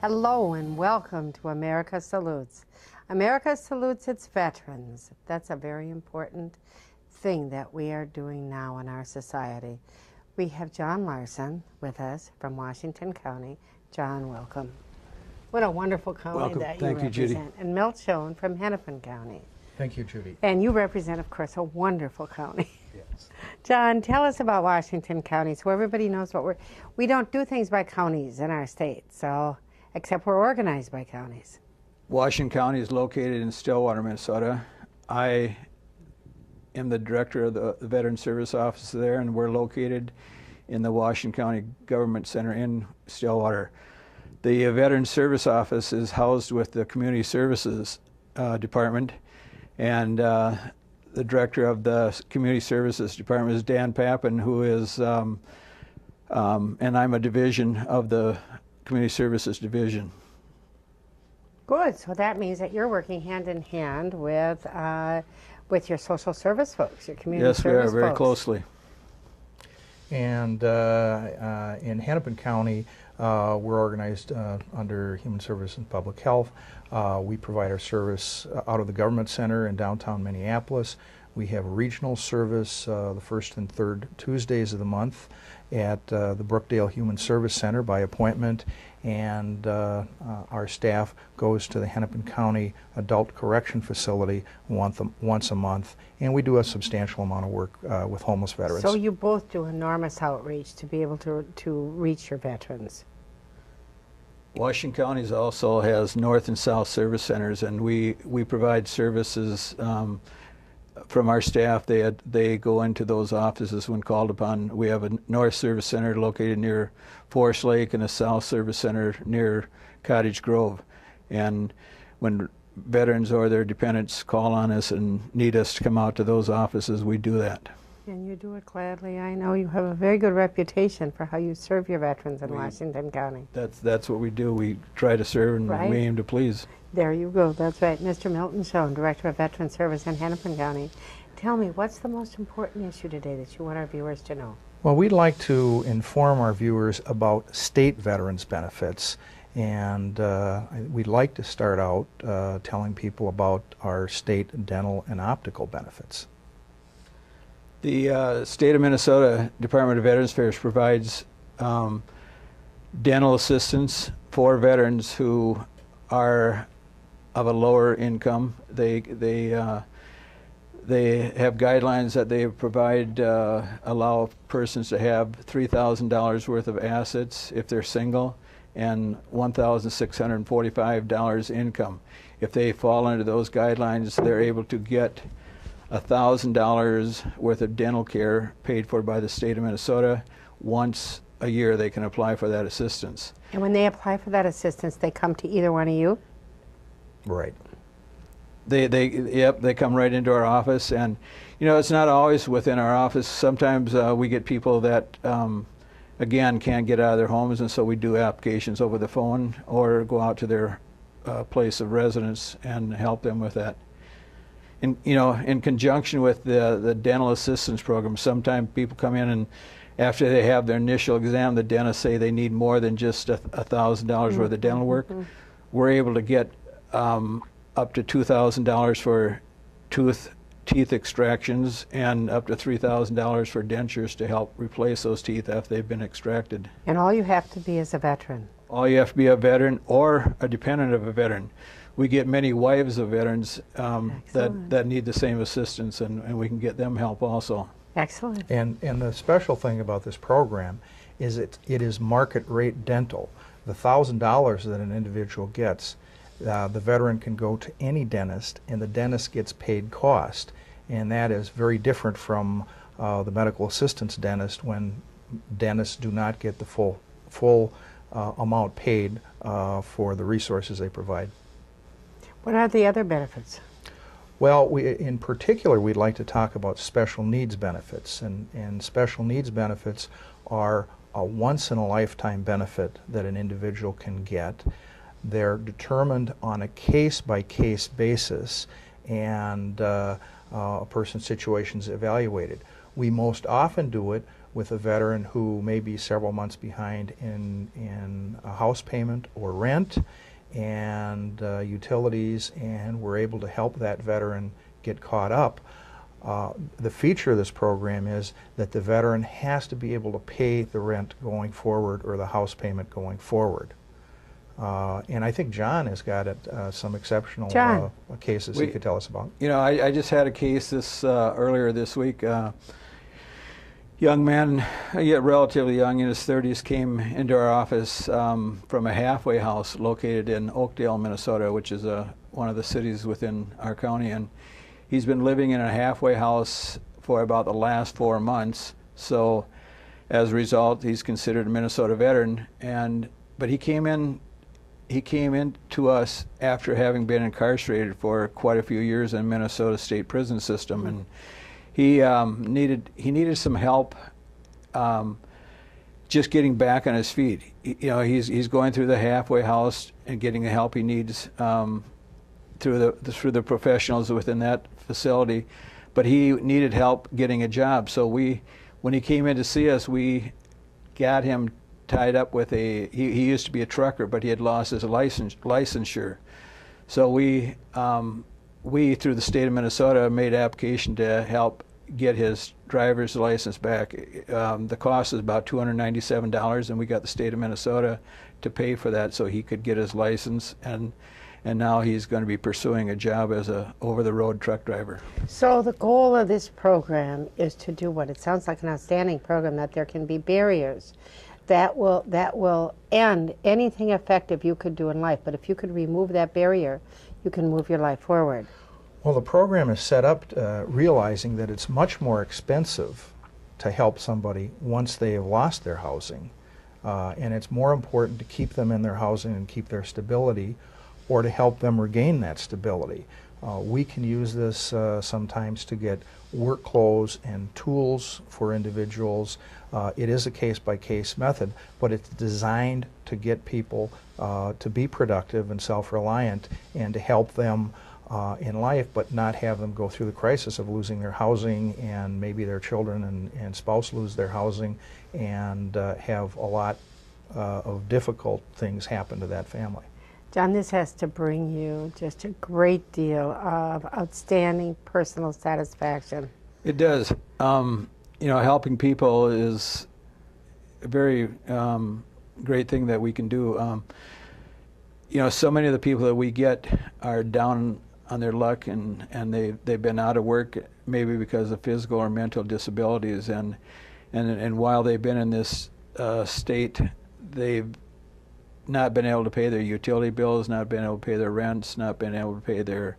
Hello and welcome to America Salutes. America salutes its veterans. That's a very important thing that we are doing now in our society. We have John Larson with us from Washington County. John, welcome. What a wonderful county Welcome. that you Thank you, Judy. represent. And Milton Shoen from Hennepin County. Thank you, Judy. And you represent, of course, a wonderful county. Yes. John, tell us about Washington County so everybody knows what we don't do things by counties in our state, so except we're organized by counties. Washington County is located in Stillwater, Minnesota. I am the director of the Veteran Service Office there, and we're located in the Washington County Government Center in Stillwater. The Veteran Service Office is housed with the Community Services Department, and the director of the Community Services Department is Dan Pappin, who is, and I'm a division of the Community Services Division. Good. So that means that you're working hand in hand with your social service folks, your community service folks. Yes, we are very closely. And in Hennepin County, we're organized under Human Service and Public Health. We provide our service out of the Government Center in downtown Minneapolis. We have regional service the first and third Tuesdays of the month at the Brookdale Human Service Center by appointment, and our staff goes to the Hennepin County Adult Correction Facility once a month, and we do a substantial amount of work with homeless veterans. So you both do enormous outreach to be able to reach your veterans. Washington County also has North and South Service Centers, and we provide services from our staff. They go into those offices when called upon. We have a North Service Center located near Forest Lake and a South Service Center near Cottage Grove. And when veterans or their dependents call on us and need us to come out to those offices, we do that. And you do it gladly. I know you have a very good reputation for how you serve your veterans in Washington County. That's what we do. We try to serve, and right? we aim to please. There you go. That's right. Mr. Milton Shoen, Director of Veteran Service in Hennepin County. Tell me, what's the most important issue today that you want our viewers to know? Well, we'd like to inform our viewers about state veterans benefits, and we'd like to start out telling people about our state dental and optical benefits. The state of Minnesota Department of Veterans Affairs provides dental assistance for veterans who are of a lower income. They have guidelines that they provide, allow persons to have $3,000 worth of assets if they're single, and $1,645 income. If they fall under those guidelines, they're able to get $1,000 worth of dental care paid for by the state of Minnesota. Once a year they can apply for that assistance. And when they apply for that assistance, they come to either one of you? Right. They come right into our office, and it's not always within our office. Sometimes we get people that again can't get out of their homes, and so we do applications over the phone or go out to their place of residence and help them with that. In conjunction with the dental assistance program, sometimes people come in and after they have their initial exam, the dentists say they need more than just $1,000 worth of dental work. We're able to get up to $2,000 for teeth extractions and up to $3,000 for dentures to help replace those teeth after they've been extracted. And all you have to be is a veteran. All you have to be a veteran or a dependent of a veteran. We get many wives of veterans that need the same assistance, and we can get them help also. Excellent. And the special thing about this program is it is market rate dental. The $1,000 that an individual gets, the veteran can go to any dentist, and the dentist gets paid cost. And that is very different from the medical assistance dentist, when dentists do not get the full amount paid for the resources they provide. What are the other benefits? Well, in particular, we'd like to talk about special needs benefits. And special needs benefits are a once-in-a-lifetime benefit that an individual can get. They're determined on a case-by-case basis, and a person's situation is evaluated. We most often do it with a veteran who may be several months behind in a house payment or rent and utilities, and we're able to help that veteran get caught up. The feature of this program is that the veteran has to be able to pay the rent going forward or the house payment going forward. And I think John has got some exceptional cases he could tell us about. You know, I just had a case earlier this week. Young man, yet relatively young, in his 30s, came into our office from a halfway house located in Oakdale, Minnesota, which is one of the cities within our county. And he's been living in a halfway house for about the last 4 months. So as a result, he's considered a Minnesota veteran. But he came in to us after having been incarcerated for quite a few years in Minnesota state prison system. And he needed some help just getting back on his feet. You know, he's going through the halfway house and getting the help he needs through the professionals within that facility, but he needed help getting a job. So when he came in to see us, we got him tied up with he used to be a trucker, but he had lost his licensure. So we through the state of Minnesota made application to help get his driver's license back. The cost is about $297, and we got the state of Minnesota to pay for that so he could get his license, and now he's going to be pursuing a job as a over-the-road truck driver. So the goal of this program is to do what? It sounds like an outstanding program, that there can be barriers that will end anything effective you could do in life. But if you could remove that barrier, you can move your life forward. Well, the program is set up realizing that it's much more expensive to help somebody once they have lost their housing. And it's more important to keep them in their housing and keep their stability, or to help them regain that stability. We can use this sometimes to get work clothes and tools for individuals. It is a case-by-case method, but it's designed to get people to be productive and self-reliant and to help them in life, but not have them go through the crisis of losing their housing, and maybe their children and spouse lose their housing, and have a lot of difficult things happen to that family. John, this has to bring you just a great deal of outstanding personal satisfaction. It does. You know, helping people is a very great thing that we can do. You know, so many of the people that we get are down on their luck, and they've been out of work maybe because of physical or mental disabilities, and while they've been in this state, they've not been able to pay their utility bills, not been able to pay their rents, not been able to pay their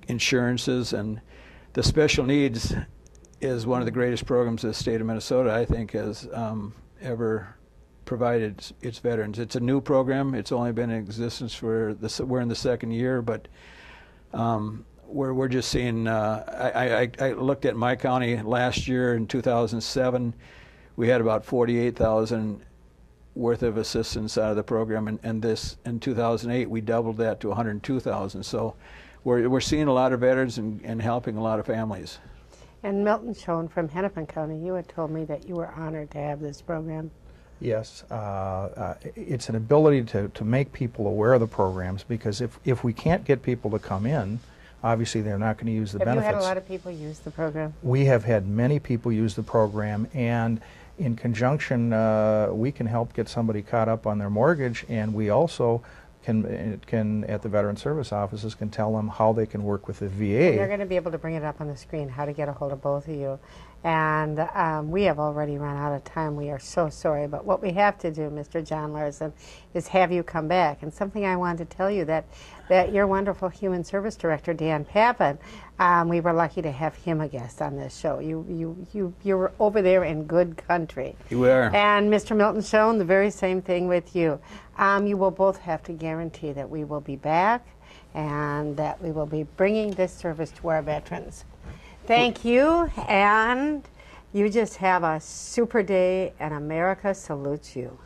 insurances. And the special needs is one of the greatest programs the state of Minnesota, I think, has ever provided its veterans. It's a new program. It's only been in existence we're in the second year, but we're just seeing, I looked at my county last year in 2007, we had about 48,000 worth of assistance out of the program, and this in 2008 we doubled that to 102,000. So we're seeing a lot of veterans and helping a lot of families. And Milton Shoen from Hennepin County, you had told me that you were honored to have this program. Yes, it's an ability to make people aware of the programs, because if we can't get people to come in, obviously they're not going to use the benefits. Have you had a lot of people use the program? We have had many people use the program, and in conjunction, we can help get somebody caught up on their mortgage, and we also can at the Veteran Service offices, can tell them how they can work with the VA. And they're going to be able to bring it up on the screen, how to get a hold of both of you. And we have already run out of time. We are so sorry. But what we have to do, Mr. John Larson, is have you come back. And something I wanted to tell you, that your wonderful Human Service Director, Dan Papin, we were lucky to have him a guest on this show. You're over there in good country. You are. And Mr. Milton Shoen, the very same thing with you. You will both have to guarantee that we will be back and that we will be bringing this service to our veterans. Thank you, and you just have a super day, and America salutes you.